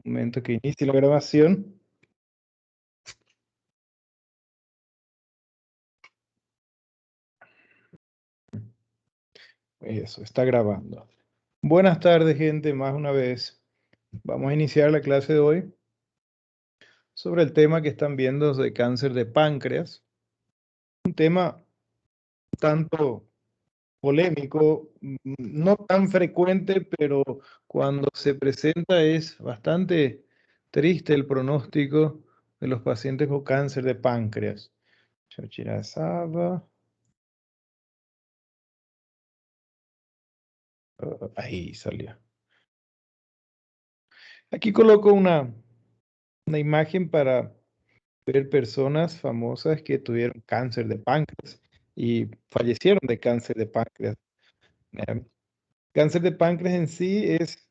Momento que inicie la grabación. Eso, está grabando. Buenas tardes, gente, más una vez. Vamos a iniciar la clase de hoy sobre el tema que están viendo de cáncer de páncreas. Un tema tanto polémico, no tan frecuente, pero cuando se presenta es bastante triste el pronóstico de los pacientes con cáncer de páncreas. Chochirazaba. Ahí salió. Aquí coloco una imagen para ver personas famosas que tuvieron cáncer de páncreas y fallecieron de cáncer de páncreas. Eh, Cáncer de páncreas en sí es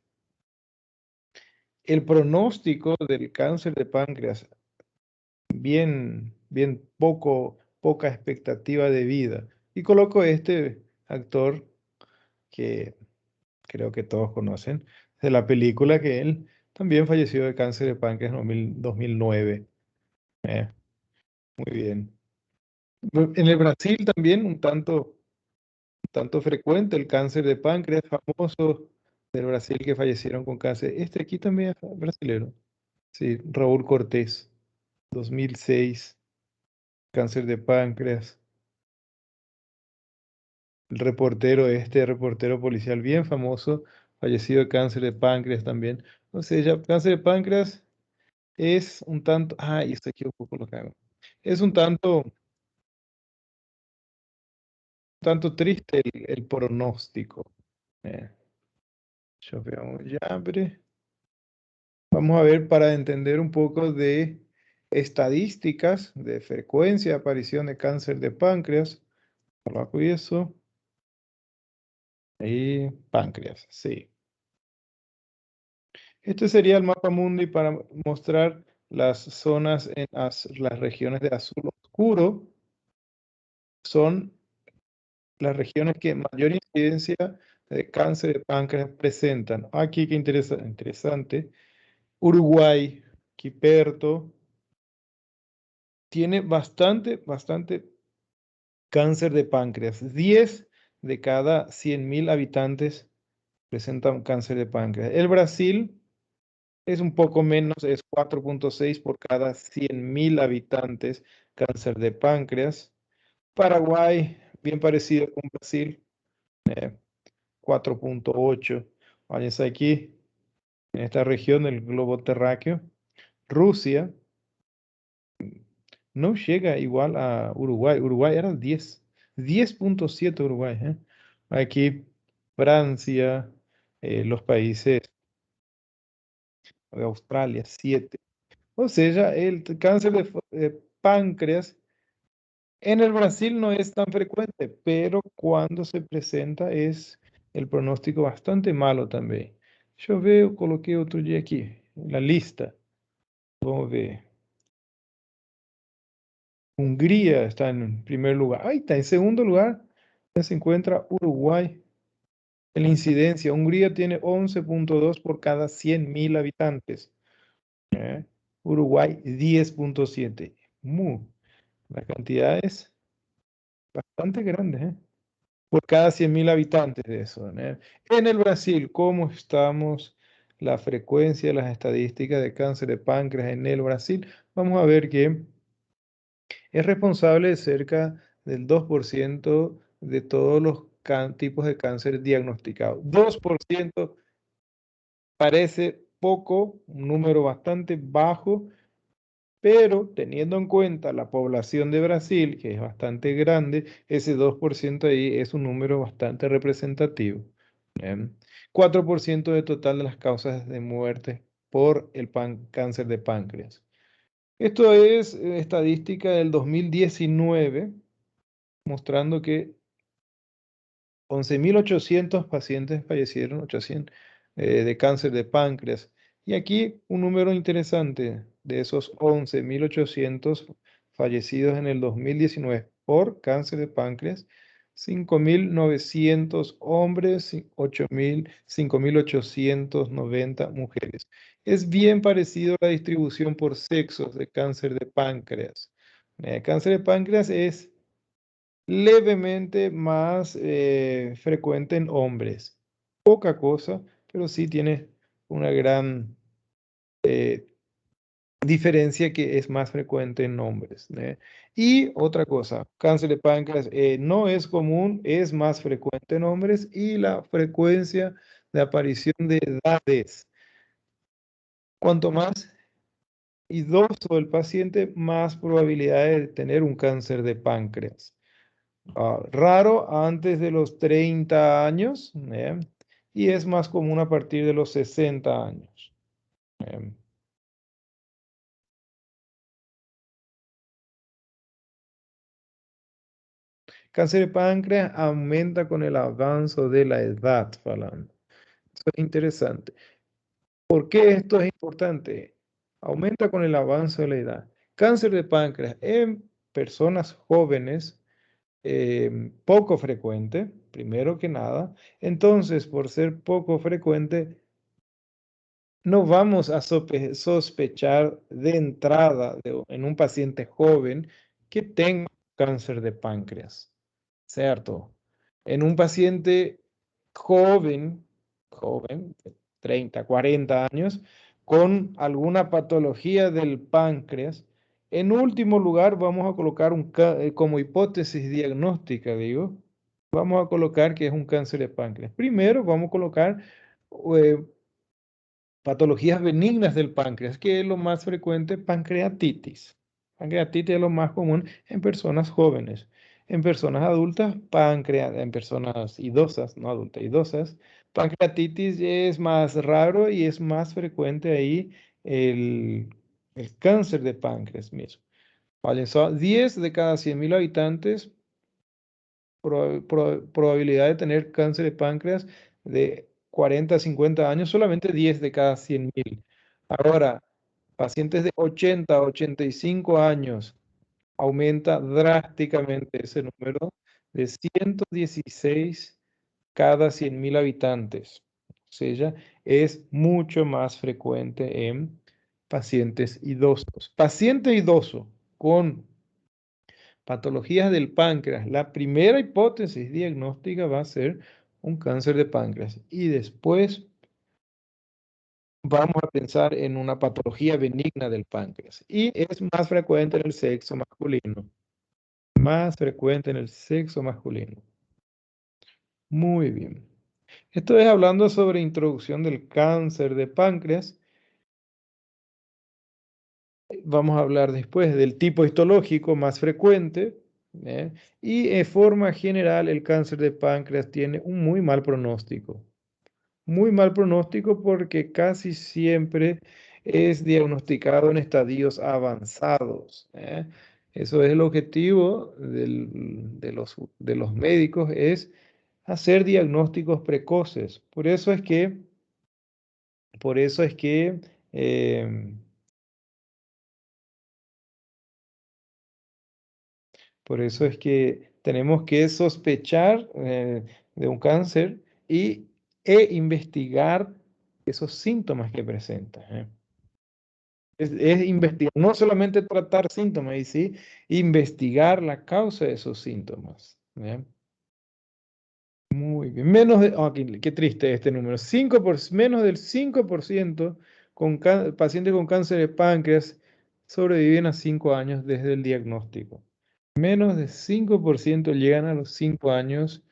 el pronóstico del cáncer de páncreas, bien poca expectativa de vida. Y coloco este actor que creo que todos conocen, de la película que él también falleció de cáncer de páncreas en 2009. Eh, Muy bien. En el Brasil también tanto frecuente el cáncer de páncreas, famosos del Brasil que fallecieron con cáncer. Este aquí también es brasilero. Sí, Raúl Cortés, 2006, cáncer de páncreas. El reportero policial bien famoso, fallecido de cáncer de páncreas también. O sea, ya cáncer de páncreas es un tanto, y esto aquí un poco lo que hago. Es un tanto triste el pronóstico. Eh, Yo veo ya, hombre. Vamos a ver para entender un poco de estadísticas de frecuencia de aparición de cáncer de páncreas. Abajo y eso. Y páncreas, sí. Este sería el mapa mundi para mostrar las zonas en las regiones de azul oscuro. Son las regiones que mayor incidencia de cáncer de páncreas presentan. Aquí, qué interesante. Uruguay, Quiperto, tiene bastante cáncer de páncreas. 10 de cada 100.000 habitantes presentan cáncer de páncreas. El Brasil es un poco menos, es 4,6 por cada 100.000 habitantes cáncer de páncreas. Paraguay, bien parecido con Brasil, 4,8. Váyanse aquí, en esta región del globo terráqueo. Rusia no llega igual a Uruguay. Uruguay era 10,7 Uruguay. Aquí Francia, los países de Australia, 7. O sea, el cáncer de páncreas en el Brasil no es tan frecuente, pero cuando se presenta es el pronóstico bastante malo también. Yo veo, coloqué otro día aquí, en la lista. Vamos a ver. Hungría está en primer lugar. Ahí está, en segundo lugar ya se encuentra Uruguay. En la incidencia, Hungría tiene 11,2 por cada 100.000 habitantes. ¿Eh? Uruguay 10,7. La cantidad es bastante grande, por cada 100.000 habitantes de eso. En el Brasil, ¿cómo estamos? La frecuencia, las estadísticas de cáncer de páncreas en el Brasil. Vamos a ver que es responsable de cerca del 2% de todos los tipos de cáncer diagnosticados. 2% parece poco, un número bastante bajo, pero teniendo en cuenta la población de Brasil, que es bastante grande, ese 2% ahí es un número bastante representativo. ¿Bien? 4% del total de las causas de muerte por el cáncer de páncreas. Esto es estadística del 2019, mostrando que 11.800 pacientes fallecieron, 800, de cáncer de páncreas. Y aquí un número interesante, de esos 11.800 fallecidos en el 2019 por cáncer de páncreas, 5.900 hombres, 5.890 mujeres. Es bien parecido a la distribución por sexos de cáncer de páncreas. Cáncer de páncreas es levemente más frecuente en hombres. Poca cosa, pero sí tiene una gran eh, diferencia que es más frecuente en hombres. Y otra cosa, cáncer de páncreas no es común, es más frecuente en hombres y la frecuencia de aparición de edades. Cuanto más idoso el paciente, más probabilidades de tener un cáncer de páncreas. Raro antes de los 30 años, y es más común a partir de los 60 años. ¿eh? Cáncer de páncreas aumenta con el avance de la edad, Falando. Eso es interesante. ¿Por qué esto es importante? Aumenta con el avance de la edad. Cáncer de páncreas en personas jóvenes, poco frecuente, primero que nada. Entonces, por ser poco frecuente, no vamos a sospechar de entrada en un paciente joven que tenga cáncer de páncreas, ¿cierto? En un paciente joven, de 30, 40 años, con alguna patología del páncreas, en último lugar vamos a colocar como hipótesis diagnóstica, digo, vamos a colocar que es un cáncer de páncreas. Primero vamos a colocar eh, patologías benignas del páncreas, que es lo más frecuente, pancreatitis. Pancreatitis es lo más común en personas jóvenes. En personas adultas, en personas idosas, no adultas, idosas, pancreatitis es más raro y es más frecuente ahí el, el cáncer de páncreas mismo. Vale, son 10 de cada 100.000 habitantes probabilidad de tener cáncer de páncreas de 40 a 50 años, solamente 10 de cada 100.000. Ahora, pacientes de 80 a 85 años, aumenta drásticamente ese número de 116 cada 100.000 habitantes. O sea, es mucho más frecuente en pacientes idosos. Paciente idoso con patologías del páncreas, la primera hipótesis diagnóstica va a ser un cáncer de páncreas y después vamos a pensar en una patología benigna del páncreas y es más frecuente en el sexo masculino, más frecuente en el sexo masculino. Muy bien. Esto es hablando sobre introducción del cáncer de páncreas. Vamos a hablar después del tipo histológico más frecuente, ¿eh? Y en forma general el cáncer de páncreas tiene un muy mal pronóstico. Muy mal pronóstico porque casi siempre es diagnosticado en estadios avanzados, ¿eh? Eso es el objetivo de los médicos, es hacer diagnósticos precoces. Por eso es que em, Por eso es que tenemos que sospechar de un cáncer e investigar esos síntomas que presenta. Es investigar, no solamente tratar síntomas, y sí investigar la causa de esos síntomas. Muy bien. Qué triste este número. Menos del 5% pacientes con cáncer de páncreas sobreviven a 5 años desde el diagnóstico. Menos de 5% llegan a los 5 años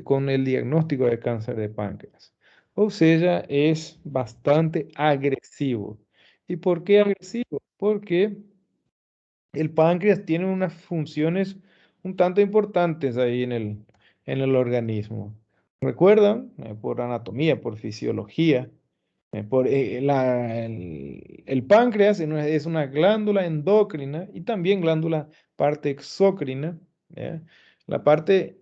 con el diagnóstico de cáncer de páncreas. O sea, es bastante agresivo. ¿Y por qué agresivo? Porque el páncreas tiene unas funciones un tanto importantes ahí en el organismo. ¿Recuerdan? Por anatomía, por fisiología. El páncreas es una glándula endocrina y también glándula parte exócrina. ¿Ya? La parte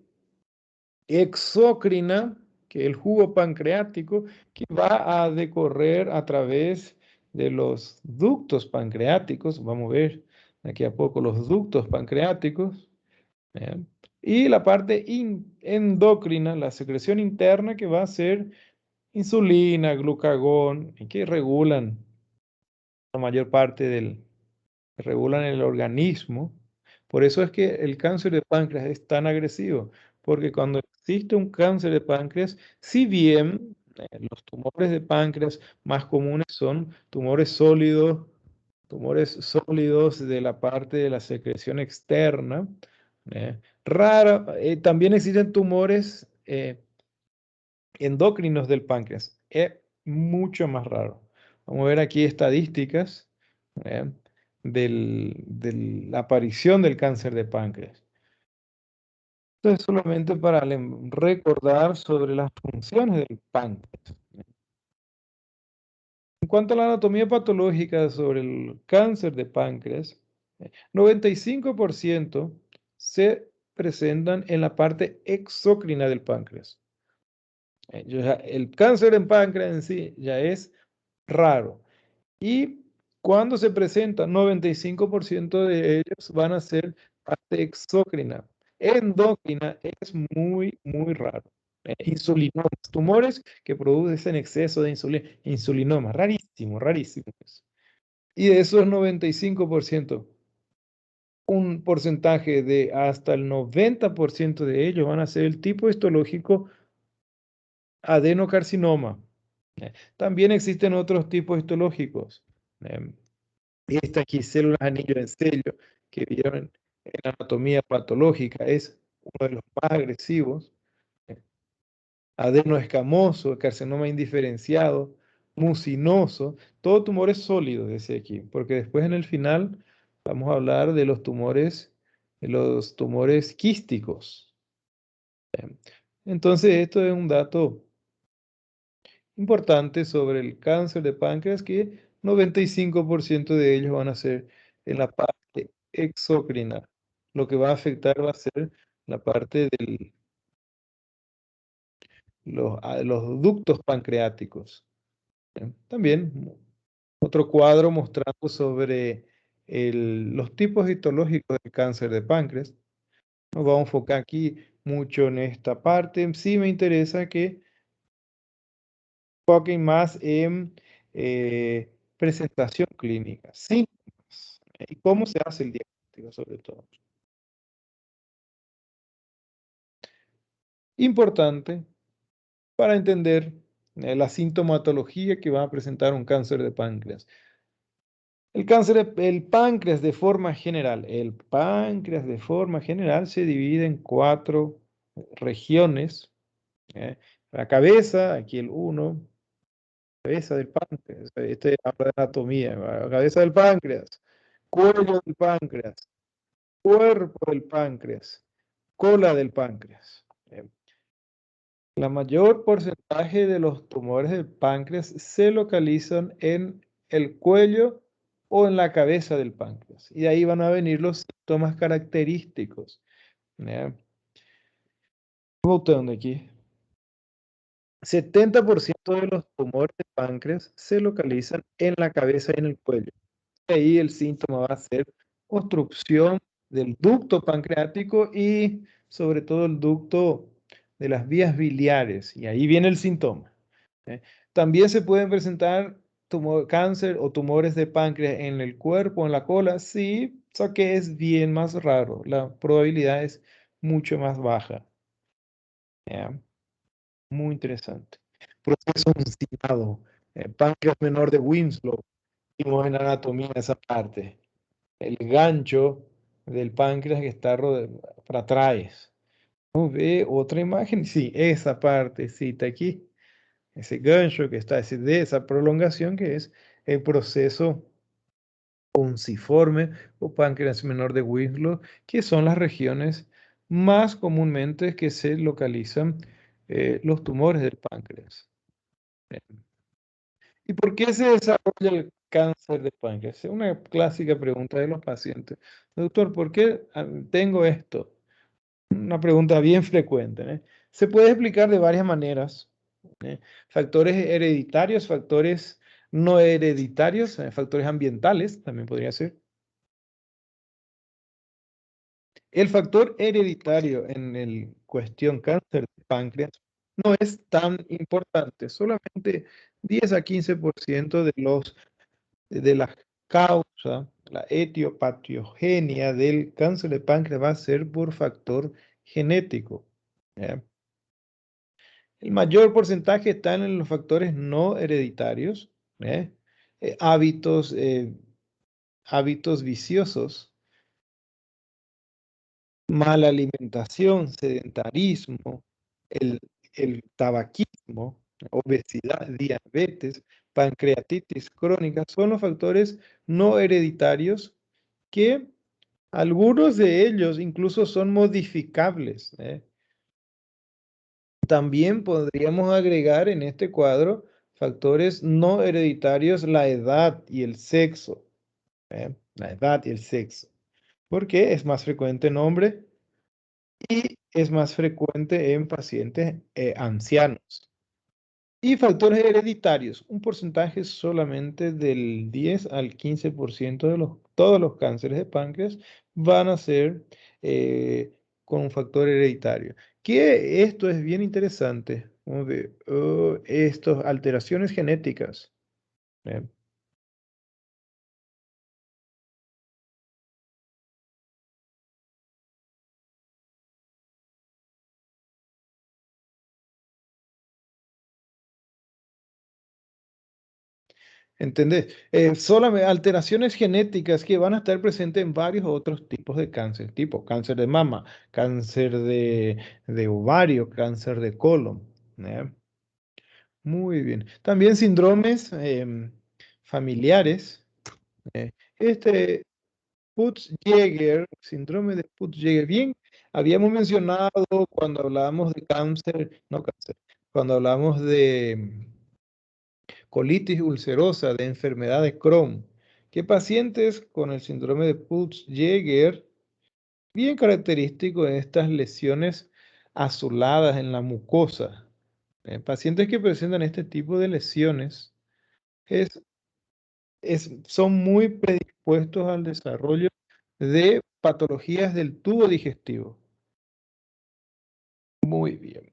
exócrina, que es el jugo pancreático, que va a decorrer a través de los ductos pancreáticos. Vamos a ver aquí a poco los ductos pancreáticos. ¿Ya? Y la parte endocrina, la secreción interna que va a ser insulina, glucagón, y que regulan la mayor parte regulan el organismo. Por eso es que el cáncer de páncreas es tan agresivo, porque cuando existe un cáncer de páncreas, si bien los tumores de páncreas más comunes son tumores sólidos de la parte de la secreción externa, también existen tumores endocrinos del páncreas. Es mucho más raro. Vamos a ver aquí estadísticas ¿eh? De la aparición del cáncer de páncreas. Esto es solamente para recordar sobre las funciones del páncreas. En cuanto a la anatomía patológica sobre el cáncer de páncreas, 95% se presentan en la parte exócrina del páncreas. El cáncer en páncreas en sí ya es raro. Y cuando se presenta, 95% de ellos van a ser parte exócrina. Endocrina es muy, muy raro. Insulinomas, tumores que producen exceso de insulina. Insulinoma, rarísimo, rarísimo. Y de esos 95%, un porcentaje de hasta el 90% de ellos van a ser el tipo histológico adenocarcinoma. También existen otros tipos histológicos. em, Esta aquí, células anillo en sello, que vieron en la anatomía patológica, es uno de los más agresivos. eh, Adenoescamoso, carcinoma indiferenciado, mucinoso, todo tumores sólidos, decía aquí, porque después en el final vamos a hablar de los tumores quísticos. Entonces, esto es un dato importante sobre el cáncer de páncreas, que 95% de ellos van a ser en la parte exócrina. Lo que va a afectar va a ser la parte de los ductos pancreáticos. También otro cuadro mostrando sobre los tipos histológicos del cáncer de páncreas. Nos vamos a enfocar aquí mucho en esta parte. Sí me interesa que enfoquen más en presentación clínica, síntomas, y cómo se hace el diagnóstico sobre todo. Importante para entender la sintomatología que va a presentar un cáncer de páncreas. El páncreas de forma general, el páncreas de forma general se divide en 4 regiones. ¿eh? La cabeza, aquí el 1, cabeza del páncreas, este habla de anatomía, la cabeza del páncreas, cuello del páncreas, cuerpo del páncreas, cola del páncreas. La mayor porcentaje de los tumores del páncreas se localizan en el cuello o en la cabeza del páncreas. Y de ahí van a venir los síntomas característicos. ¿Ya? Botón de aquí. 70% de los tumores de páncreas se localizan en la cabeza y en el cuello. Ahí el síntoma va a ser obstrucción del ducto pancreático y sobre todo el ducto de las vías biliares. Y ahí viene el síntoma. ¿eh? También se pueden presentar cáncer o tumores de páncreas en el cuerpo, en la cola, sí, solo que es bien más raro. La probabilidad es mucho más baja. ¿ya? Muy interesante. Proceso encimado. Páncreas menor de Winslow. Vimos en anatomía esa parte. El gancho del páncreas que está para atrás. ¿No ve otra imagen? Sí, esa partecita aquí. Ese gancho que está, de esa prolongación que es el proceso punciforme o páncreas menor de Winslow, que son las regiones más comúnmente que se localizan los tumores del páncreas. ¿Y por qué se desarrolla el cáncer de páncreas? Es una clásica pregunta de los pacientes. Doctor, ¿por qué tengo esto? Una pregunta bien frecuente. Se puede explicar de varias maneras. Factores hereditarios, factores no hereditarios, factores ambientales, también podría ser. El factor hereditario en el cuestión cáncer de páncreas no es tan importante, solamente 10 a 15% de la causa, la etiopatogenia del cáncer de páncreas va a ser por factor genético. ¿Ya? El mayor porcentaje están en los factores no hereditarios, ¿eh? Eh, hábitos, eh, hábitos viciosos, mala alimentación, sedentarismo, el, el tabaquismo, obesidad, diabetes, pancreatitis crónica, son los factores no hereditarios que algunos de ellos incluso son modificables, ¿eh? También podríamos agregar en este cuadro factores no hereditarios, la edad y el sexo, ¿eh? La edad y el sexo, porque es más frecuente en hombres y es más frecuente en pacientes ancianos. Y factores hereditarios, un porcentaje solamente del 10 al 15% de todos los cánceres de páncreas van a ser con un factor hereditario. Que esto es bien interesante. Vamos a ver, estas alteraciones genéticas. ¿Eh? ¿Entendés? Solamente alteraciones genéticas que van a estar presentes en varios otros tipos de cáncer, tipo cáncer de mama, cáncer de ovario, cáncer de colon. ¿Eh? Muy bien. También síndromes familiares. ¿Eh? Este Putz-Jäger, síndrome de Putz-Jäger. Bien, habíamos mencionado cuando hablábamos de cáncer, no cáncer, cuando hablamos de colitis ulcerosa, de enfermedad de Crohn, que pacientes con el síndrome de Putz-Jäger, bien característico de estas lesiones azuladas en la mucosa, pacientes que presentan este tipo de lesiones es, son muy predispuestos al desarrollo de patologías del tubo digestivo. Muy bien.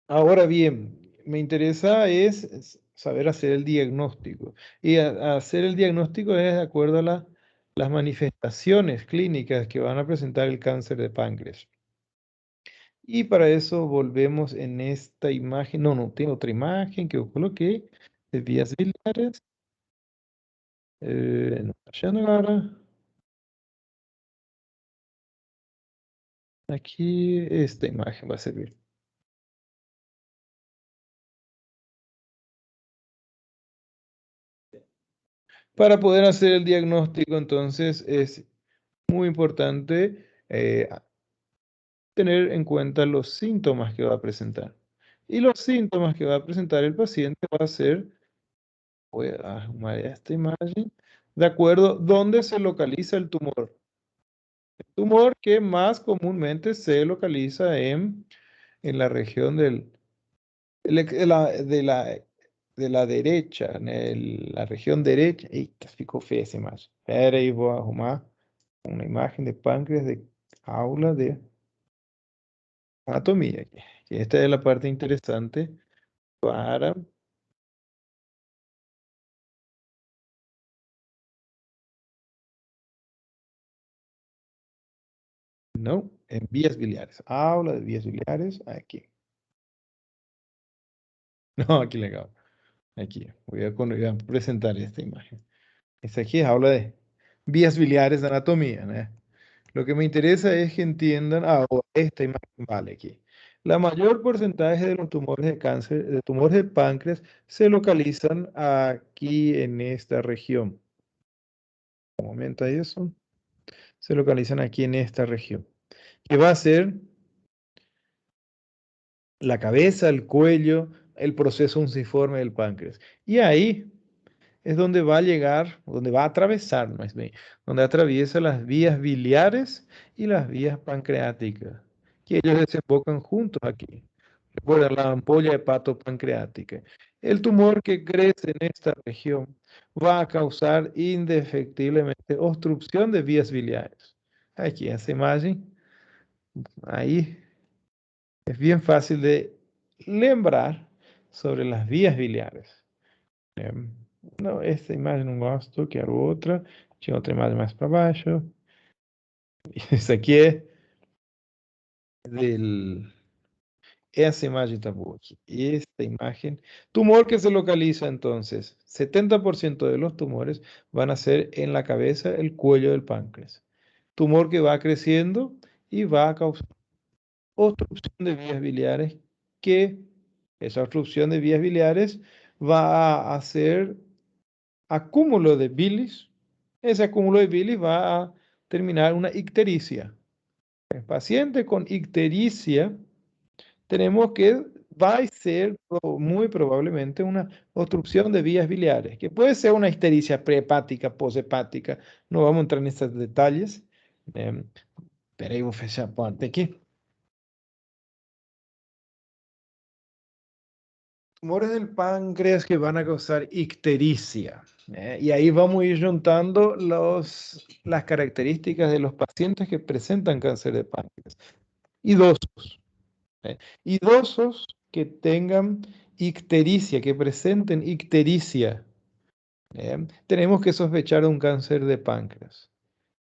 Ahora bien, me interesa es saber hacer el diagnóstico. Y hacer el diagnóstico es de acuerdo a las manifestaciones clínicas que van a presentar el cáncer de páncreas. Y para eso volvemos en esta imagen. No, no, tengo otra imagen que yo coloqué de vías biliares. No está yendo ahora. Aquí esta imagen va a servir. Para poder hacer el diagnóstico, entonces es muy importante tener en cuenta los síntomas que va a presentar. Y los síntomas que va a presentar el paciente va a ser, voy a sumar esta imagen, de acuerdo a dónde se localiza el tumor. El tumor que más comúnmente se localiza en la región de la derecha, la región derecha. Y que ficou feia essa imagem. Espera aí, vou arrumar una imagen de páncreas de aula de anatomía. Que esta es la parte interesante para, no, en vías biliares. Aula de vías biliares, aquí. No, aquí legal. Aquí. Voy a presentar esta imagen. Esta aquí es aula de vías biliares de anatomía, ¿no? Lo que me interesa es que entiendan, esta imagen vale aquí. La mayor porcentaje de los tumores de cáncer, de tumores de páncreas, se localizan aquí en esta región. Un momento ahí eso. Se localizan aquí en esta región. Que va a ser la cabeza, el cuello, el proceso unciforme del páncreas. Y ahí es donde va a llegar, donde va a atravesar, no es bien, donde atraviesa las vías biliares y las vías pancreáticas, que ellos desembocan juntos aquí. Recuerda la ampolla hepatopancreática. El tumor que crece en esta región va a causar indefectiblemente obstrucción de vías biliares. Aquí esa imagen, ahí es bien fácil de lembrar sobre las vías biliares. Em, no, esta imagen não gosto, quero outra. Tinha outra imagem mais para baixo. Isso aqui é del... Esa imagen está boa aquí. Esta imagen. Tumor que se localiza entonces. 70% de los tumores van a ser en la cabeza, el cuello del páncreas. Tumor que va creciendo y va a causar obstrucción de vías biliares, que esa obstrucción de vías biliares va a hacer acúmulo de bilis. Ese acúmulo de bilis va a terminar una ictericia. El paciente con ictericia tenemos que va a ser muy probablemente una obstrucción de vías biliares, que puede ser una ictericia prehepática, poshepática. No vamos a entrar en estos detalles. Em, pero ahí voy a fechar parte aquí. Tumores del páncreas que van a causar ictericia. Y ahí vamos a ir juntando las características de los pacientes que presentan cáncer de páncreas. Idosos. Idosos que tengan ictericia, que presenten ictericia. Tenemos que sospechar de un cáncer de páncreas.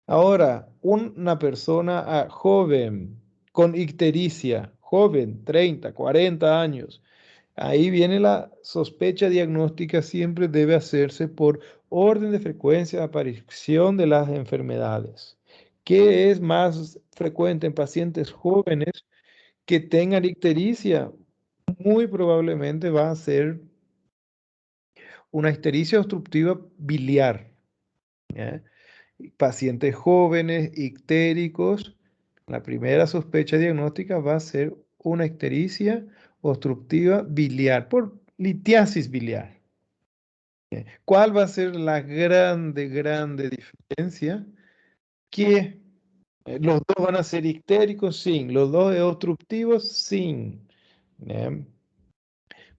Ahora, una persona joven con ictericia, joven, 30, 40 años. Ahí viene la sospecha diagnóstica, siempre debe hacerse por orden de frecuencia de aparición de las enfermedades. ¿Qué es más frecuente en pacientes jóvenes que tengan ictericia? Muy probablemente va a ser una ictericia obstructiva biliar. ¿Ya? Pacientes jóvenes, ictéricos, la primera sospecha diagnóstica va a ser una ictericia obstructiva biliar por litiasis biliar. ¿Cuál va a ser la grande diferencia? Que los dos van a ser ictéricos, sí. Los dos obstructivos, sí. ¿Ya?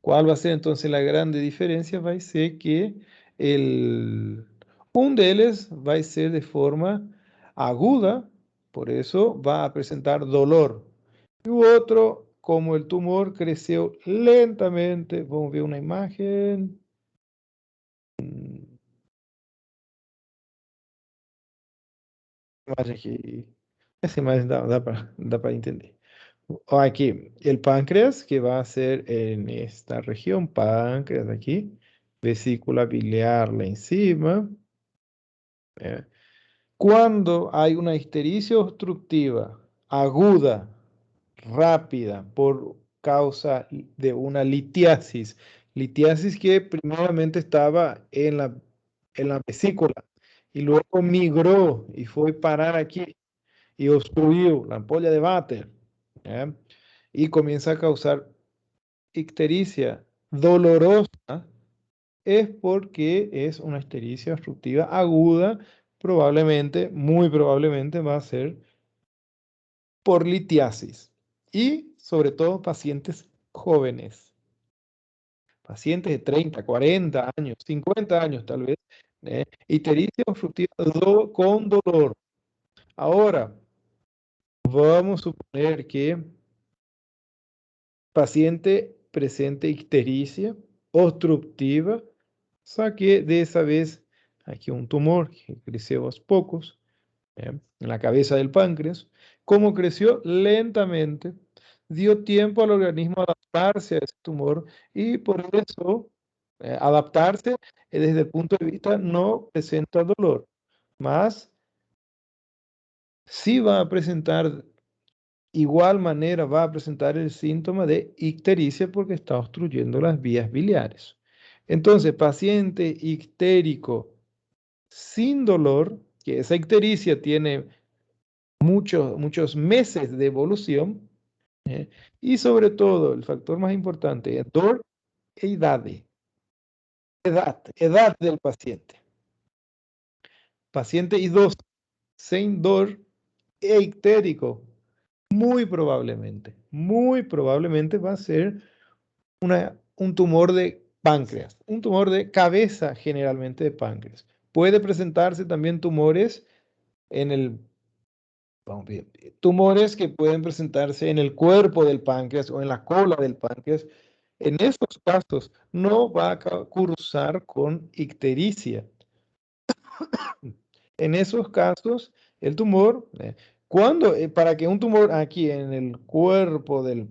¿Cuál va a ser entonces la grande diferencia? Va a ser que el, un de ellos va a ser de forma aguda, por eso va a presentar dolor. Y otro, como el tumor creció lentamente, vamos a ver una imagen. Imagen aquí. Esa imagen da para entender. Aquí, el páncreas, que va a ser en esta región, páncreas aquí, vesícula biliar la encima. ¿Eh? Cuando hay una ictericia obstructiva aguda, rápida, por causa de una litiasis, litiasis que primeramente estaba en la vesícula y luego migró y fue parar aquí y obstruyó la ampolla de Vater, ¿eh? Y comienza a causar ictericia dolorosa, es porque es una ictericia obstructiva aguda, probablemente, muy probablemente va a ser por litiasis. Y sobre todo pacientes jóvenes, pacientes de 30, 40 años, 50 años tal vez, ictericia obstructiva con dolor. Ahora, vamos a suponer que paciente presente ictericia obstructiva, saqué de esa vez aquí un tumor que creció a pocos, en la cabeza del páncreas. Como creció lentamente, dio tiempo al organismo a adaptarse a ese tumor y por eso adaptarse desde el punto de vista no presenta dolor, más sí va a presentar igual manera va a presentar el síntoma de ictericia porque está obstruyendo las vías biliares. Entonces, paciente ictérico sin dolor, que esa ictericia tiene muchos meses de evolución, y sobre todo, el factor más importante es dolor e edad. Edad del paciente. Paciente idoso, sin dolor e ictérico, muy probablemente va a ser un tumor de páncreas, un tumor de cabeza generalmente de páncreas. Puede presentarse también tumores en el Vamos bien. Tumores que pueden presentarse en el cuerpo del páncreas o en la cola del páncreas. En estos casos no va a cursar con ictericia. En esos casos, el tumor, para que un tumor aquí en el cuerpo del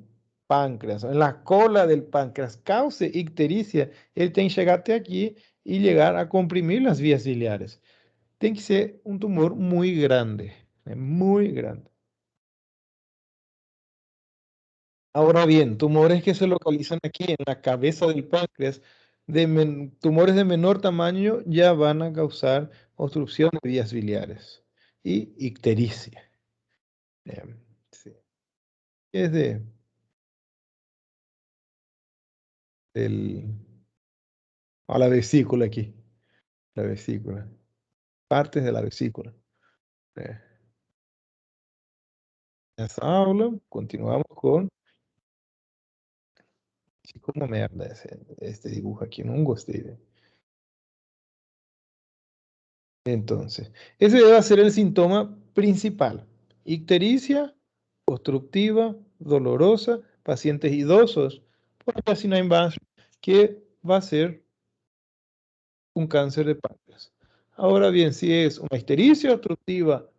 páncreas, en la cola del páncreas, cause ictericia, él tiene que llegar hasta aquí y llegar a comprimir las vías biliares. Tiene que ser un tumor muy grande, muy grande. Ahora bien, tumores que se localizan aquí en la cabeza del páncreas, tumores de menor tamaño ya van a causar obstrucción de vías biliares y ictericia. Sí. Es del, a la vesícula aquí, la vesícula, partes de la vesícula. Eh, Esa habla, continuamos con, sí, como merda este dibujo aquí, no un gostide. Entonces, ese debe ser el síntoma principal. Ictericia, obstructiva, dolorosa, pacientes idosos, por carcinoma invasivo, que va a ser un cáncer de páncreas. Ahora bien, si es una ictericia obstructiva,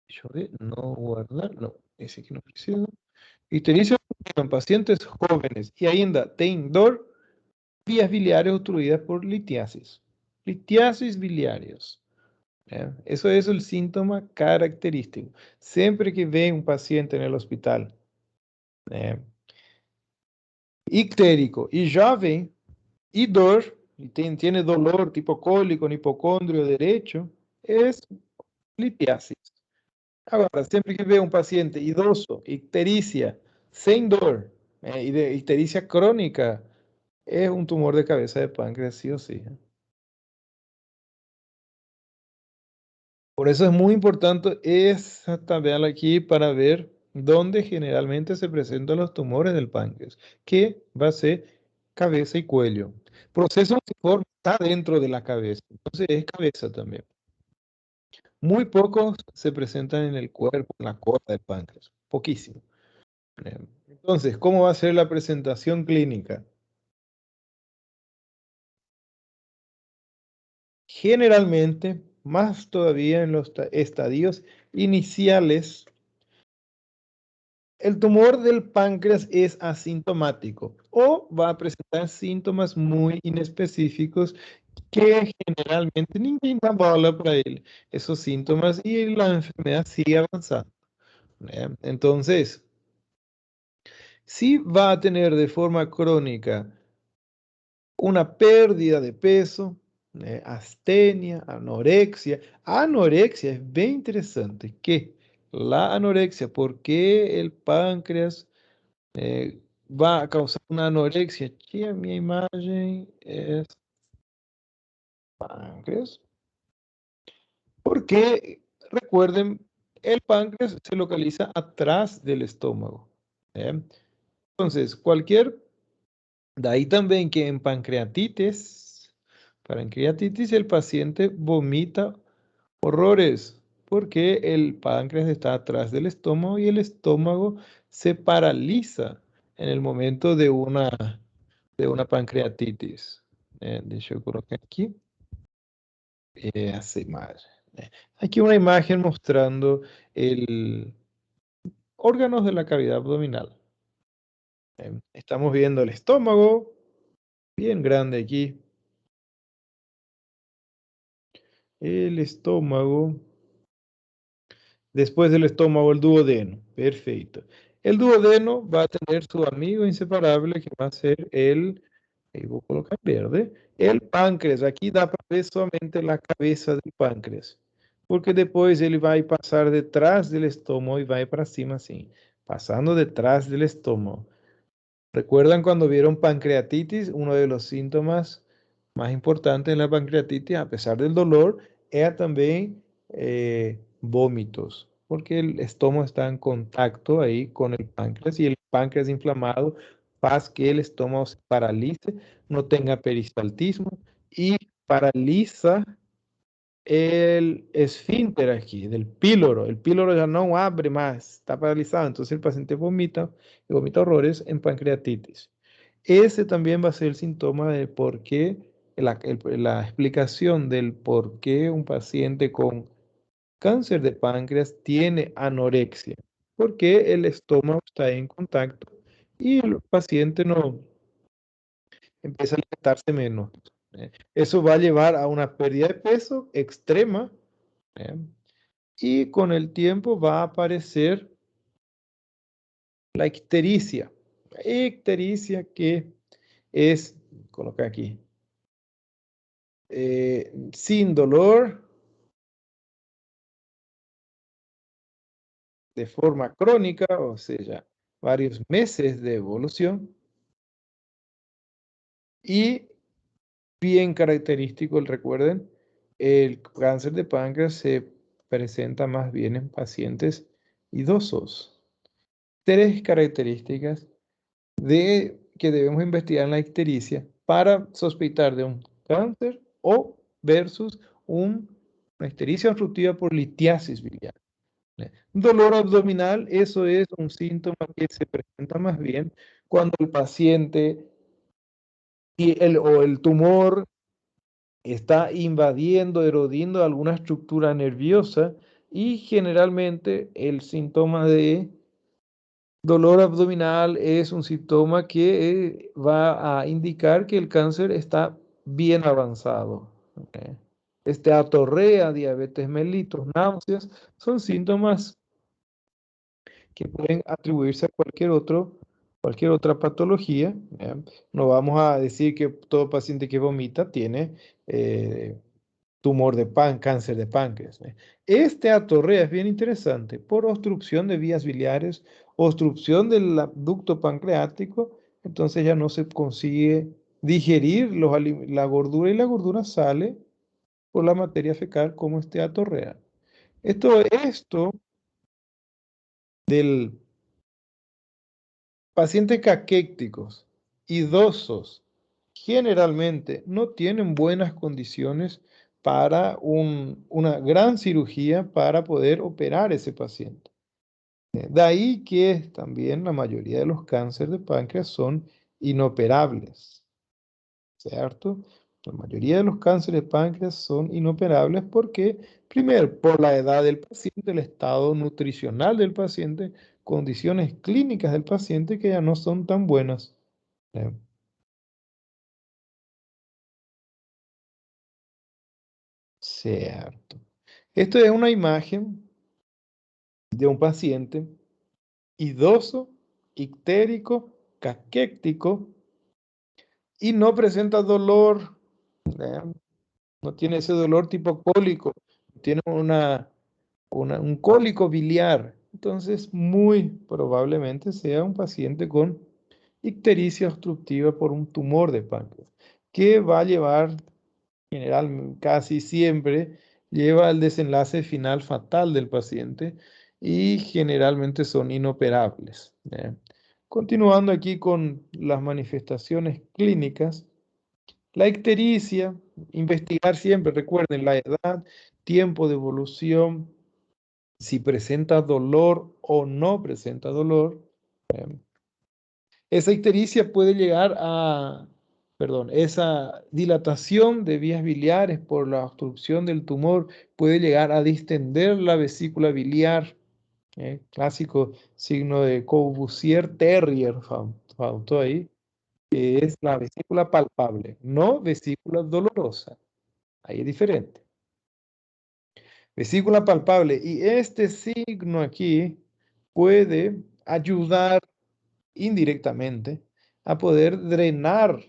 yo de no guardar, no, ese que no precisa. Ictericia obstructiva en pacientes jóvenes y ainda tem dor, vías biliares obstruidas por litiasis. Litiasis biliares. Eso es el síntoma característico. Siempre que ve un paciente en el hospital ictérico y joven y dor, y tiene dolor tipo cólico, en hipocondrio derecho, es litiasis. Ahora, siempre que ve un paciente idoso, ictericia, sin dor, y de ictericia crónica, es un tumor de cabeza de páncreas, sí o sí. Por eso es muy importante esa tabla aquí para ver dónde generalmente se presentan los tumores del páncreas, que va a ser cabeza y cuello. Proceso multiforme está dentro de la cabeza, entonces es cabeza también. Muy pocos se presentan en el cuerpo, en la cola del páncreas, poquísimo. Entonces, ¿cómo va a ser la presentación clínica? Generalmente, más todavía en los estadios iniciales, el tumor del páncreas es asintomático o va a presentar síntomas muy inespecíficos que generalmente ninguém da bola para él, esos síntomas, y la enfermedad sigue avanzando. Entonces, si va a tener de forma crónica una pérdida de peso, astenia, anorexia. Anorexia es bien interesante que la anorexia, porque el páncreas va a causar una anorexia. Aquí a mi imagen es páncreas. Porque recuerden, el páncreas se localiza atrás del estómago. ¿eh? Entonces, de ahí también que en pancreatitis el paciente vomita horrores, porque el páncreas está atrás del estómago y el estómago se paraliza en el momento de una pancreatitis. Deixa eu colocar aquí. Hace más. Aquí una imagen mostrando el órganos de la cavidad abdominal. Estamos viendo el estómago, bien grande aquí. El estómago. Después del estómago, el duodeno. Perfecto. El duodeno va a tener su amigo inseparable que va a ser ahí voy a colocar verde, el páncreas. Aquí da para ver solamente la cabeza del páncreas. Porque después él va a pasar detrás del estómago y va a ir para cima así. Pasando detrás del estómago. ¿Recuerdan cuando vieron pancreatitis? Uno de los síntomas más importantes en la pancreatitis, a pesar del dolor, era también vómitos, porque el estómago está en contacto ahí con el páncreas y el páncreas inflamado hace que el estómago se paralice, no tenga peristaltismo y paraliza el esfínter aquí, del píloro. El píloro ya no abre más, está paralizado. Entonces el paciente vomita y vomita horrores en pancreatitis. Ese también va a ser el síntoma de por qué, la explicación del por qué un paciente con cáncer de páncreas tiene anorexia. Porque el estómago está en contacto y el paciente no empieza a alimentarse menos. Eso va a llevar a una pérdida de peso extrema. ¿eh? Y con el tiempo va a aparecer la ictericia. La ictericia que es, coloca aquí, sin dolor, de forma crónica, o sea, varios meses de evolución, y bien característico, recuerden, el cáncer de páncreas se presenta más bien en pacientes idosos. Tres características que debemos investigar en la ictericia para sospechar de un cáncer o versus una ictericia obstructiva por litiasis biliar. Dolor abdominal, eso es un síntoma que se presenta más bien cuando el paciente o el tumor está invadiendo, erodiendo alguna estructura nerviosa y generalmente el síntoma de dolor abdominal es un síntoma que va a indicar que el cáncer está bien avanzado. ¿Ok? Atorrea, diabetes mellitus, náuseas, son síntomas que pueden atribuirse a cualquier otra patología. ¿Ya? No vamos a decir que todo paciente que vomita tiene tumor de cáncer de páncreas. Atorrea es bien interesante por obstrucción de vías biliares, obstrucción del ducto pancreático, entonces ya no se consigue digerir la gordura y la gordura sale por la materia fecal como atorrea. Esto del pacientes caquécticos, idosos, generalmente no tienen buenas condiciones para una gran cirugía para poder operar ese paciente. De ahí que también la mayoría de los cánceres de páncreas son inoperables, ¿cierto? La mayoría de los cánceres de páncreas son inoperables porque, primero, por la edad del paciente, el estado nutricional del paciente, condiciones clínicas del paciente que ya no son tan buenas. ¿eh? Cierto. Esto es una imagen de un paciente idoso, ictérico, caquéctico y no presenta dolor. ¿eh? No tiene ese dolor tipo cólico, tiene un cólico biliar. Entonces, muy probablemente sea un paciente con ictericia obstructiva por un tumor de páncreas, que va a llevar, casi siempre, lleva al desenlace final fatal del paciente y generalmente son inoperables. Continuando aquí con las manifestaciones clínicas. La ictericia, investigar siempre, recuerden la edad, tiempo de evolución, si presenta dolor o no presenta dolor. em, Esa ictericia puede llegar esa dilatación de vías biliares por la obstrucción del tumor puede llegar a distender la vesícula biliar, clásico signo de Courvoisier-Terrier, faltó ahí, que es la vesícula palpable, no vesícula dolorosa. Ahí es diferente. Vesícula palpable. Y este signo aquí puede ayudar indirectamente a poder drenar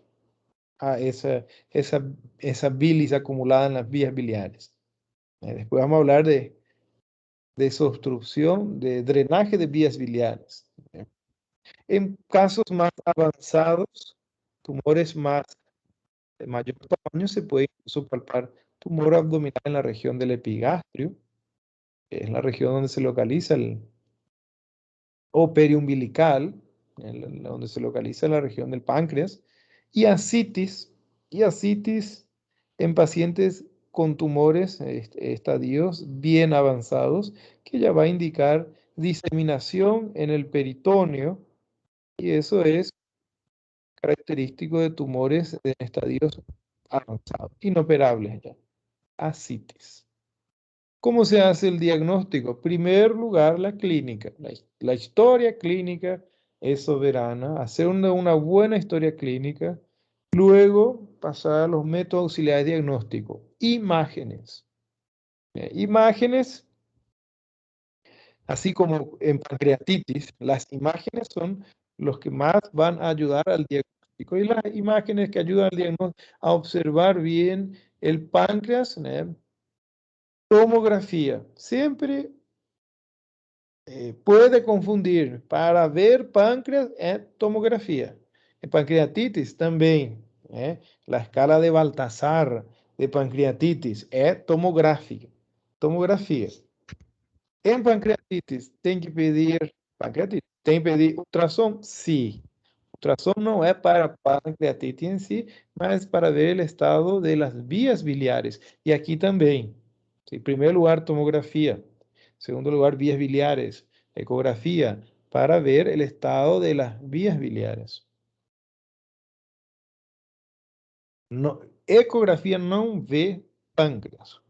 a esa bilis acumulada en las vías biliares. Después vamos a hablar de desobstrucción, de drenaje de vías biliares. En casos más avanzados, tumores de mayor tamaño, se puede incluso palpar tumor abdominal en la región del epigastrio, que es la región donde se localiza o periumbilical, donde se localiza la región del páncreas, y ascitis en pacientes con tumores, estadios bien avanzados, que ya va a indicar diseminación en el peritoneo, y eso es característico de tumores en estadios avanzados, inoperables ya, ascites. ¿Cómo se hace el diagnóstico? En primer lugar, la clínica. La historia clínica es soberana. Hacer una buena historia clínica. Luego, pasar a los métodos auxiliares de diagnóstico. Imágenes. Imágenes, así como en pancreatitis, las imágenes son los que más van a ayudar al diagnóstico. Y las imágenes que ayudan al diagnóstico a observar bien el páncreas, tomografía. Siempre puede confundir para ver páncreas tomografía. En pancreatitis también. La escala de Baltasar de pancreatitis es tomográfica. Tomografía. En pancreatitis, tem que pedir ultrassom? Sí. Ultrassom não é para pancreatitis em si, mas para ver el estado de las vías biliares. Y aquí también. En primer lugar, tomografía. En segundo lugar, vías biliares. Ecografía, para ver el estado de las vías biliares. No, ecografía não vê páncreas,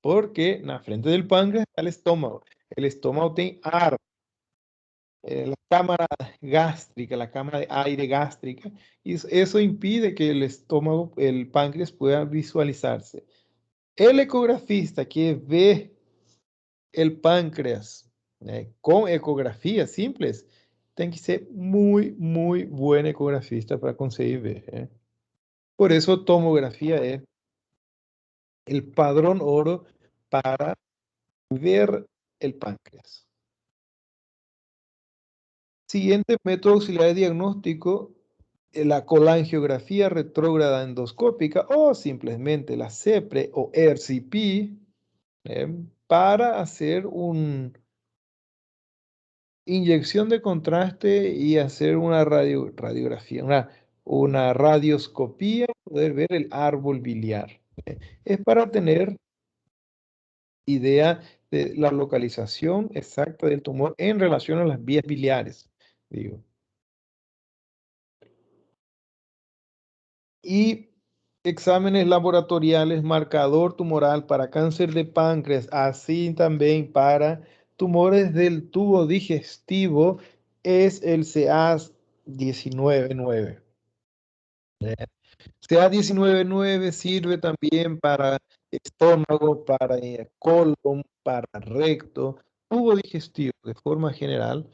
porque na frente del páncreas está el estómago. El estómago tiene ar, la cámara gástrica, la cámara de aire gástrica, y eso impide que el estómago, el páncreas pueda visualizarse. El ecografista que ve el páncreas con ecografías simples, tiene que ser muy, muy buen ecografista para conseguir ver. Por eso tomografía es el padrón oro para ver el páncreas. Siguiente método auxiliar de diagnóstico, la colangiografía retrógrada endoscópica o simplemente la CEPRE o RCP, para hacer una inyección de contraste y hacer una radiografía, una radioscopía, poder ver el árbol biliar. Es para tener idea de la localización exacta del tumor en relación a las vías biliares, digo. Y exámenes laboratoriales, marcador tumoral para cáncer de páncreas, así también para tumores del tubo digestivo, es el CA19-9. CA19-9 sirve también para estómago, para colon, para recto, tubo digestivo de forma general,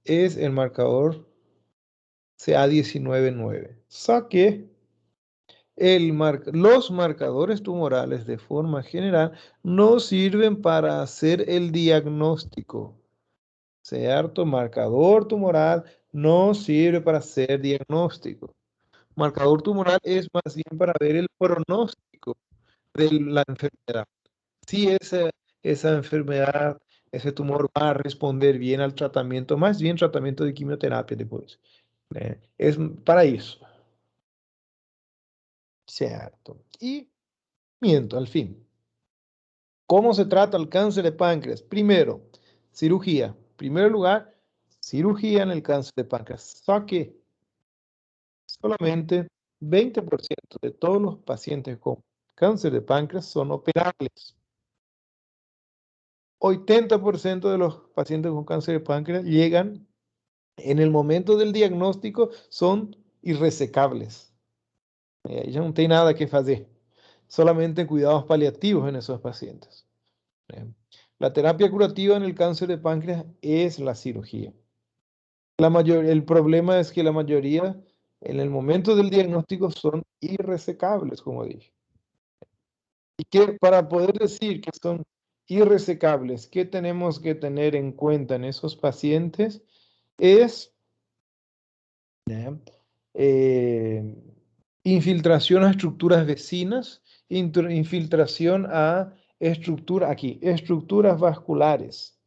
es el marcador CA19-9. Saque los marcadores tumorales de forma general no sirven para hacer el diagnóstico. ¿Cierto? Marcador tumoral no sirve para hacer diagnóstico. Marcador tumoral es más bien para ver el pronóstico de la enfermedad. Si esa enfermedad, ese tumor va a responder bien al tratamiento, más bien tratamiento de quimioterapia después. Es para eso. Cierto. Y miento, al fin. ¿Cómo se trata el cáncer de páncreas? Primero, cirugía. En primer lugar, cirugía en el cáncer de páncreas. Saque solamente 20% de todos los pacientes con cáncer de páncreas son operables. 80% de los pacientes con cáncer de páncreas llegan en el momento del diagnóstico, son irresecables. Ahí ya no tiene nada que hacer. Solamente cuidados paliativos en esos pacientes. La terapia curativa en el cáncer de páncreas es la cirugía. El problema es que la mayoría, en el momento del diagnóstico, son irresecables, como dije. Y que para poder decir que son irresecables, ¿qué tenemos que tener en cuenta en esos pacientes? Es infiltración a estructuras vecinas, infiltración a estructuras vasculares.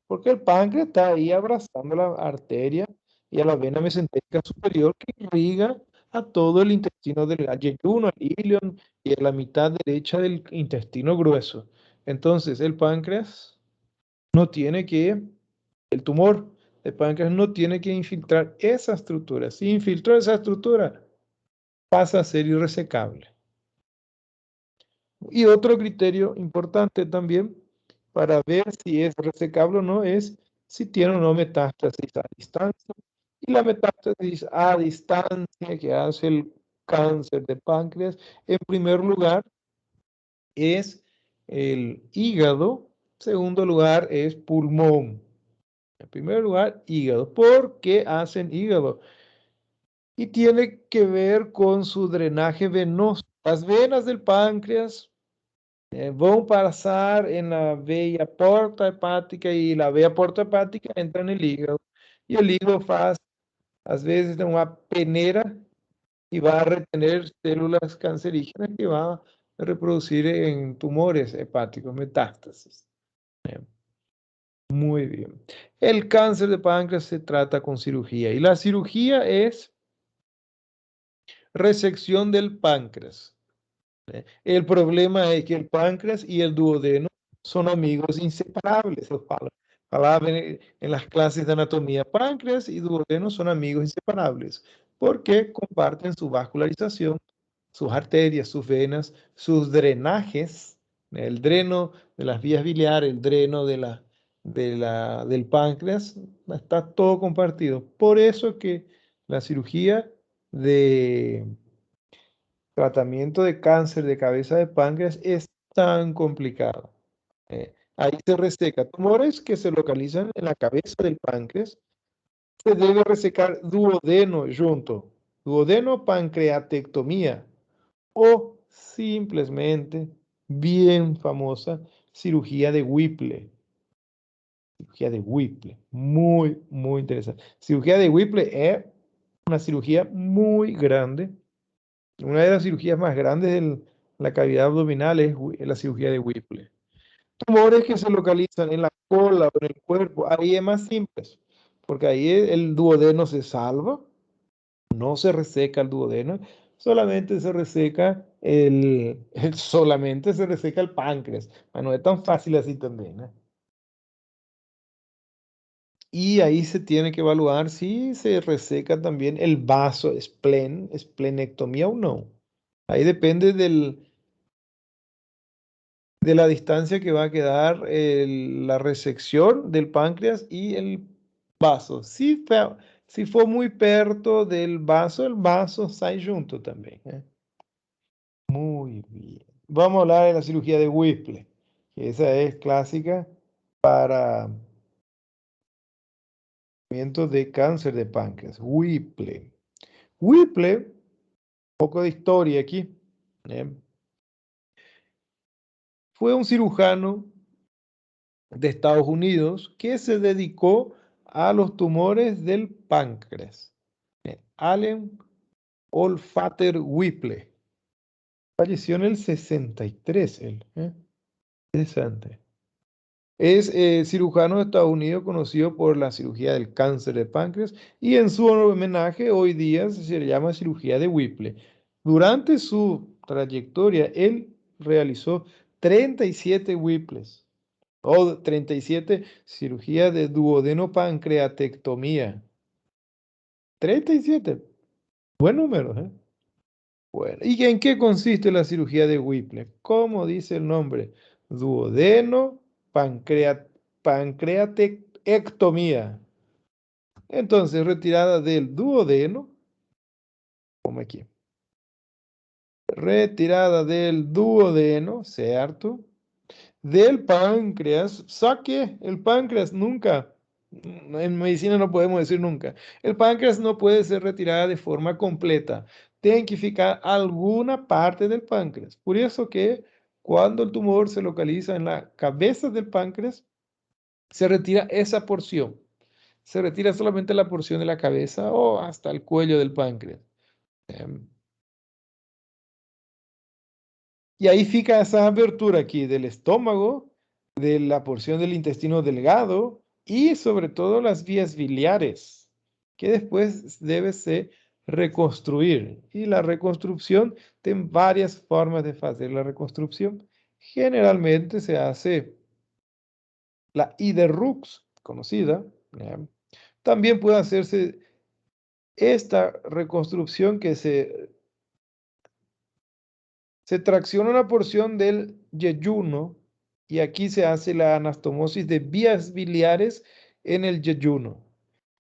Porque el páncreas está ahí abrazando la arteria y a la vena mesentérica superior que irriga a todo el intestino delgado, yeyuno, al ilion y a la mitad derecha del intestino grueso. Entonces, el páncreas no tiene que, el tumor de páncreas no tiene que infiltrar esa estructura. Si infiltró esa estructura, pasa a ser irresecable. Y otro criterio importante también para ver si es resecable o no es si tiene o no metástasis a distancia. Y la metástasis a distancia que hace el cáncer de páncreas, en primer lugar, es el hígado. En segundo lugar, es pulmón. En primer lugar, hígado. ¿Por qué hacen hígado? Y tiene que ver con su drenaje venoso. Las venas del páncreas van a pasar en la vía porta hepática y la vía porta hepática entra en el hígado. Y el hígado hace, a veces, una penera y va a retener células cancerígenas que va a reproducir en tumores hepáticos, metástasis. Muy bien. El cáncer de páncreas se trata con cirugía y la cirugía es resección del páncreas. El problema es que el páncreas y el duodeno son amigos inseparables. Falaba en las clases de anatomía. Páncreas y duodeno son amigos inseparables porque comparten su vascularización, sus arterias, sus venas, sus drenajes, el dreno de las vías biliares, el dreno del páncreas, está todo compartido. Por eso que la cirugía de tratamiento de cáncer de cabeza de páncreas es tan complicado. Ahí se reseca tumores que se localizan en la cabeza del páncreas. Se debe resecar duodeno junto, duodeno pancreatectomía o simplemente, bien famosa, cirugía de Whipple. Cirugía de Whipple, muy, muy interesante. Cirugía de Whipple es una cirugía muy grande. Una de las cirugías más grandes de la cavidad abdominal es la cirugía de Whipple. Tumores que se localizan en la cola o en el cuerpo, ahí es más simple, porque ahí el duodeno se salva, no se reseca el duodeno, solamente se reseca solamente se reseca el páncreas. No es tan fácil así también, ¿eh? Y ahí se tiene que evaluar si se reseca también el vaso, esplenectomía o no. Ahí depende de la distancia que va a quedar la resección del páncreas y el vaso. Si fue muy perto del vaso, el vaso sale junto también, ¿eh? Muy bien. Vamos a hablar de la cirugía de Whipple, que esa es clásica para tratamiento de cáncer de páncreas. Whipple. Whipple, un poco de historia aquí, ¿eh? Fue un cirujano de Estados Unidos que se dedicó a los tumores del páncreas. Allen Olfater Whipple. Falleció en el 63 él. Interesante. Es cirujano de Estados Unidos conocido por la cirugía del cáncer de páncreas y en su homenaje hoy día se le llama cirugía de Whipple. Durante su trayectoria él realizó 37 Whipples o 37 cirugías de duodenopancreatectomía. 37, buen número, ¿eh? Bueno, ¿y en qué consiste la cirugía de Whipple? ¿Cómo dice el nombre? Duodeno pancreatectomía. Entonces, retirada del duodeno, como aquí. Retirada del duodeno, ¿cierto? Del páncreas, saque el páncreas nunca. En medicina no podemos decir nunca. El páncreas no puede ser retirada de forma completa. Tiene que ficar alguna parte del páncreas. Por eso que cuando el tumor se localiza en la cabeza del páncreas, se retira esa porción. Se retira solamente la porción de la cabeza o hasta el cuello del páncreas. Em, Y ahí fica esa abertura aquí del estómago, de la porción del intestino delgado y sobre todo las vías biliares, que después debe ser reconstruir. Y la reconstrucción tiene varias formas de hacer la reconstrucción. Generalmente se hace la Iderrux, conocida. ¿Ya? También puede hacerse esta reconstrucción que se tracciona una porción del yeyuno y aquí se hace la anastomosis de vías biliares en el yeyuno.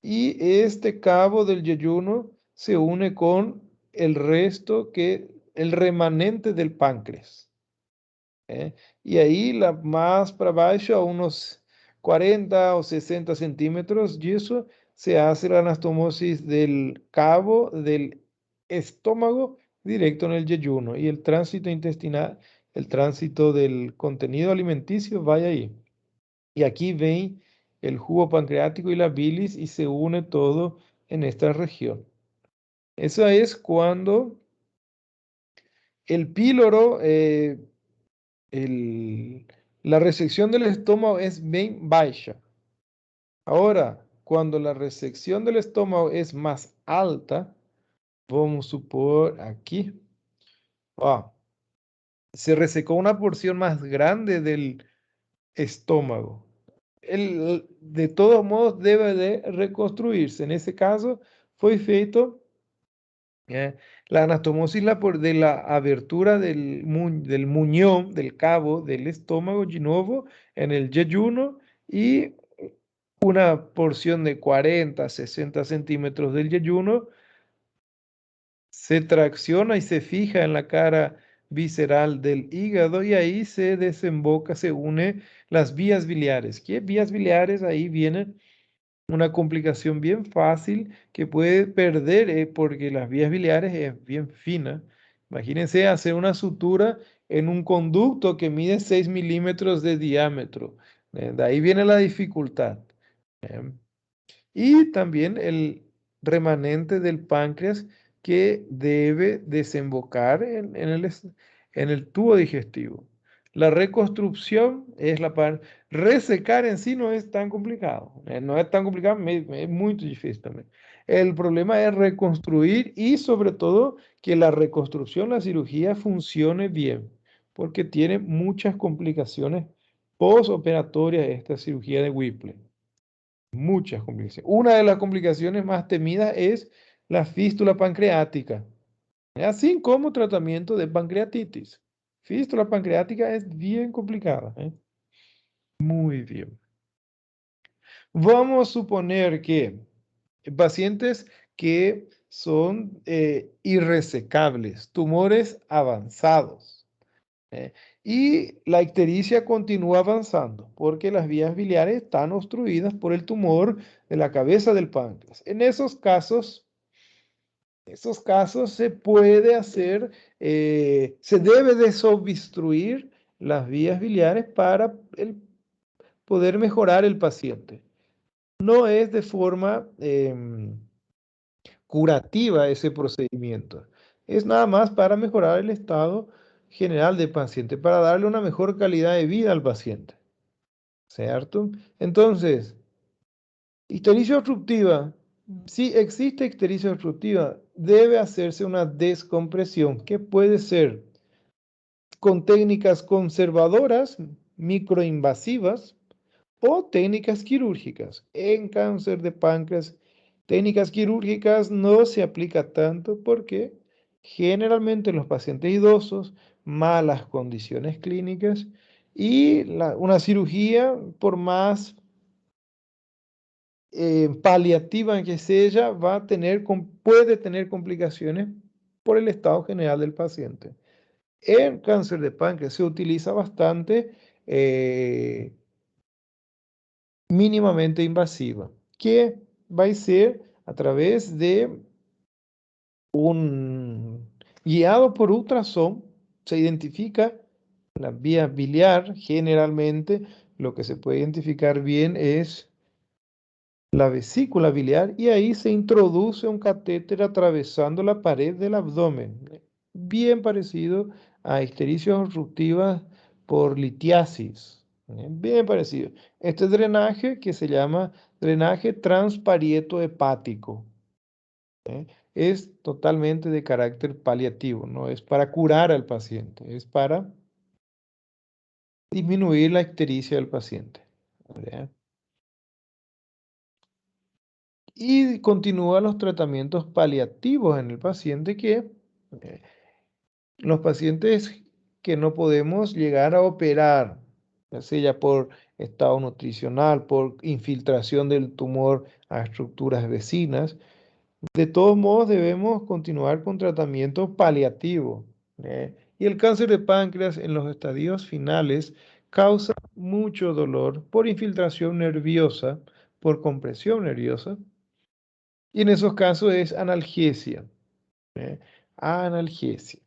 Y este cabo del yeyuno se une con el el remanente del páncreas. ¿Eh? Y ahí más para abajo, a unos 40 o 60 centímetros, y eso se hace la anastomosis del cabo del estómago directo en el yeyuno. Y el tránsito intestinal, el tránsito del contenido alimenticio, vaya ahí. Y aquí ven el jugo pancreático y la bilis y se une todo en esta región. Eso es cuando el píloro el- la resección del estómago es bien baja. Ahora, cuando la resección del estómago es más alta, vamos a suponer aquí, ah, se resecó una porción más grande del estómago. De todos modos, debe de reconstruirse. En ese caso, fue feito eh, la anastomosis de la abertura del muñón, del cabo, del estómago ginovo en el yeyuno y una porción de 40 a 60 centímetros del yeyuno se tracciona y se fija en la cara visceral del hígado y ahí se desemboca, se une las vías biliares. ¿Qué vías biliares? Ahí viene una complicación bien fácil que puede perder porque las vías biliares es bien fina. Imagínense hacer una sutura en un conducto que mide 6 milímetros de diámetro. De ahí viene la dificultad. ¿Eh? Y también el remanente del páncreas que debe desembocar en el tubo digestivo. La reconstrucción es la parte. Resecar en sí no es tan complicado. No es tan complicado, es muy difícil también. El problema es reconstruir y sobre todo que la reconstrucción, la cirugía funcione bien, porque tiene muchas complicaciones postoperatorias esta cirugía de Whipple. Muchas complicaciones. Una de las complicaciones más temidas es la fístula pancreática, así como tratamiento de pancreatitis. Fístula pancreática es bien complicada. Muy bien. Vamos a suponer que pacientes que son irresecables, tumores avanzados. ¿Eh? Y la ictericia continúa avanzando porque las vías biliares están obstruidas por el tumor de la cabeza del páncreas. En esos casos se puede hacer, se debe desobstruir las vías biliares para poder mejorar el paciente. No es de forma curativa ese procedimiento. Es nada más para mejorar el estado general del paciente, para darle una mejor calidad de vida al paciente. ¿Cierto? Entonces, ictericia obstructiva. Si existe ictericia obstructiva, debe hacerse una descompresión, que puede ser con técnicas conservadoras, microinvasivas, o técnicas quirúrgicas. En cáncer de páncreas, técnicas quirúrgicas no se aplica tanto porque generalmente en los pacientes idosos, malas condiciones clínicas y una cirugía, por más paliativa que sea, puede tener complicaciones por el estado general del paciente. En cáncer de páncreas se utiliza bastante mínimamente invasiva, que va a ser a través de un guiado por ultrasonido, se identifica la vía biliar. Generalmente lo que se puede identificar bien es la vesícula biliar y ahí se introduce un catéter atravesando la pared del abdomen, bien parecido a ictericia obstructiva por litiasis, bien parecido. Este drenaje que se llama drenaje transparieto hepático. es totalmente de carácter paliativo, no es para curar al paciente, es para disminuir la ictericia del paciente. ¿Verdad? Y continúa los tratamientos paliativos en el paciente eh, los pacientes que no podemos llegar a operar, ya sea por estado nutricional, por infiltración del tumor a estructuras vecinas, de todos modos debemos continuar con tratamiento paliativo. Y el cáncer de páncreas en los estadios finales causa mucho dolor por infiltración nerviosa, por compresión nerviosa, y en esos casos es analgesia. ¿Eh? Analgesia.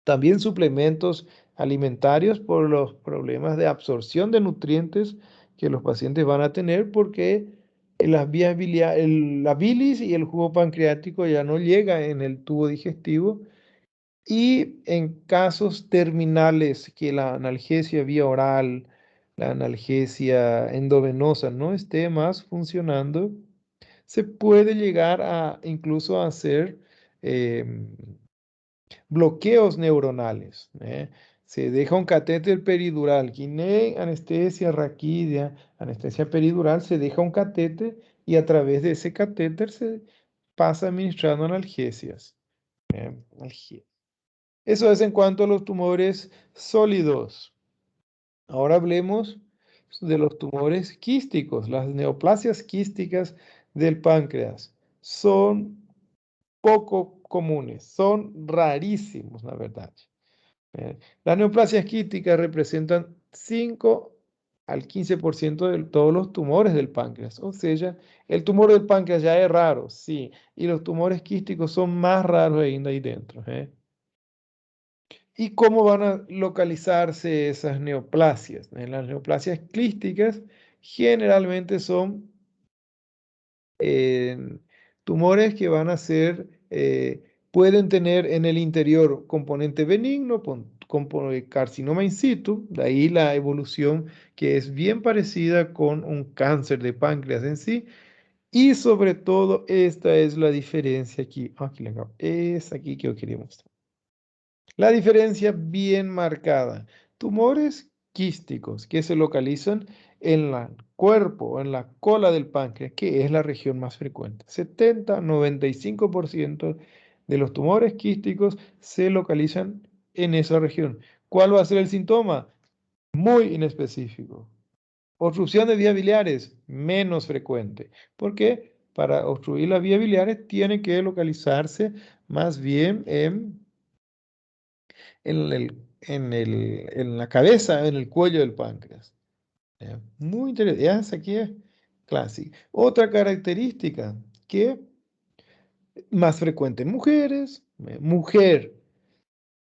También suplementos alimentarios por los problemas de absorción de nutrientes que los pacientes van a tener porque las vías la bilis y el jugo pancreático ya no llega en el tubo digestivo y en casos terminales que la analgesia vía oral, la analgesia endovenosa no esté más funcionando, se puede llegar a incluso a hacer em, bloqueos neuronales. Se deja un catéter peridural, guinea, anestesia raquídea, anestesia peridural, se deja un catéter y a través de ese catéter se pasa administrando analgesias. Analgesia. Eso es en cuanto a los tumores sólidos. Ahora hablemos de los tumores quísticos. Las neoplasias quísticas del páncreas son poco comunes, son rarísimos, la verdad. Las neoplasias quísticas representan 5 al 15% de todos los tumores del páncreas. O sea, el tumor del páncreas ya es raro, sí, y los tumores quísticos son más raros ainda ahí dentro. ¿Y cómo van a localizarse esas neoplasias? Las neoplasias quísticas generalmente son tumores que van a ser, pueden tener en el interior componente benigno, carcinoma in situ, de ahí la evolución que es bien parecida con un cáncer de páncreas en sí, y sobre todo esta es la diferencia aquí, aquí la acabo, es aquí que yo quería mostrar. La diferencia bien marcada. Tumores quísticos que se localizan en el cuerpo, en la cola del páncreas, que es la región más frecuente. 70-95% de los tumores quísticos se localizan en esa región. ¿Cuál va a ser el síntoma? Muy inespecífico. Obstrucción de vías biliares, menos frecuente. ¿Por qué? Para obstruir las vías biliares tiene que localizarse más bien en la cabeza, en el cuello del páncreas. Muy interesante. Aquí es clásico. Otra característica que más frecuente en mujeres, mujer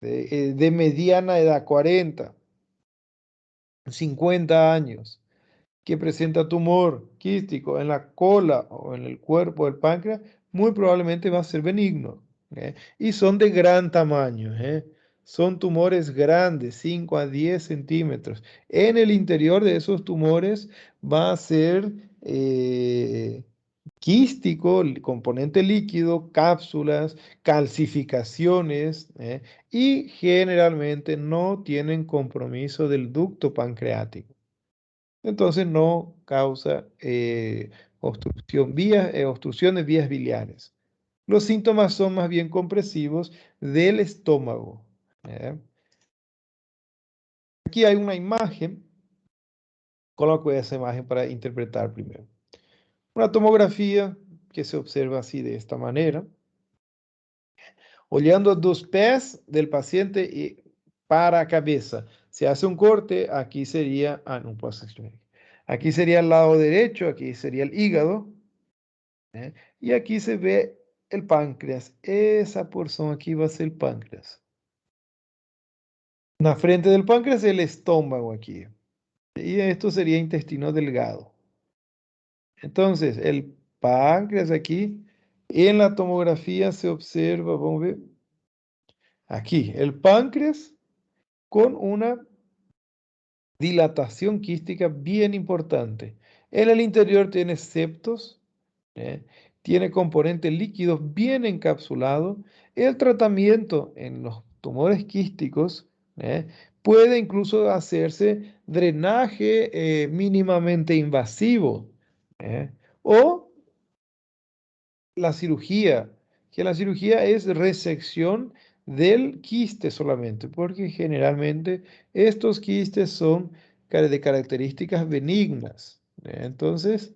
de mediana edad, 40, 50 años, que presenta tumor quístico en la cola o en el cuerpo del páncreas, muy probablemente va a ser benigno. Y son de gran tamaño. Son tumores grandes, 5 a 10 centímetros. En el interior de esos tumores va a ser quístico, componente líquido, cápsulas, calcificaciones, y generalmente no tienen compromiso del ducto pancreático. Entonces no causa obstrucción de vías biliares. Los síntomas son más bien compresivos del estómago. ¿Eh? Aquí hay una imagen. Coloco esa imagen para interpretar primero. Una tomografía que se observa así de esta manera. Olhando dos pés del paciente y para a cabeza. Se hace un corte, aquí sería, no puedo hacer. Aquí sería el lado derecho, aquí sería el hígado, y aquí se ve el páncreas. Esa porción aquí va a ser el páncreas. La frente del páncreas el estómago aquí. Y esto sería intestino delgado. Entonces, el páncreas aquí, en la tomografía se observa, vamos a ver, aquí, el páncreas con una dilatación quística bien importante. En el interior tiene septos, tiene componentes líquidos bien encapsulados. El tratamiento en los tumores quísticos puede incluso hacerse drenaje mínimamente invasivo o la cirugía, que la cirugía es resección del quiste solamente, porque generalmente estos quistes son de características benignas. Entonces,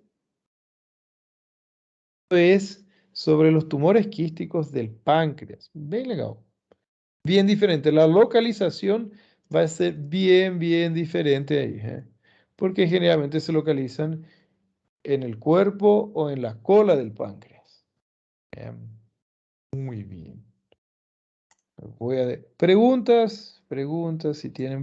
es sobre los tumores quísticos del páncreas. Bien legal. Bien diferente. La localización va a ser bien diferente ahí, porque generalmente se localizan en el cuerpo o en la cola del páncreas. Muy bien. Preguntas, si tienen